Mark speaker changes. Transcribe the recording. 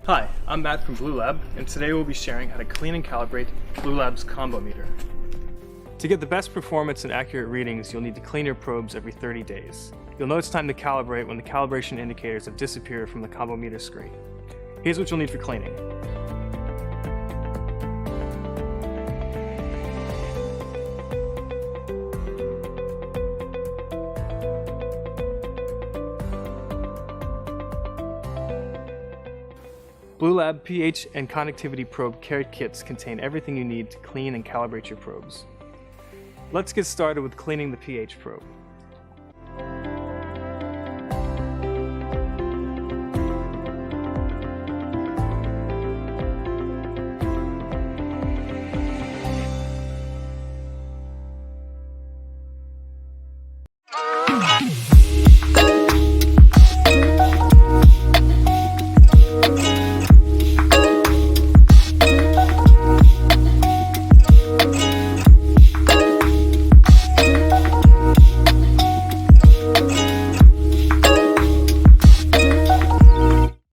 Speaker 1: Hi, I'm Matt from Bluelab, and today we'll be sharing how to clean and calibrate Bluelab's combo meter. To get the best performance and accurate readings, you'll need to clean your probes every 30 days. You'll know it's time to calibrate when the calibration indicators have disappeared from the combo meter screen. Here's what you'll need for cleaning. Bluelab pH and conductivity probe care kits contain everything you need to clean and calibrate your probes. Let's get started with cleaning the pH probe.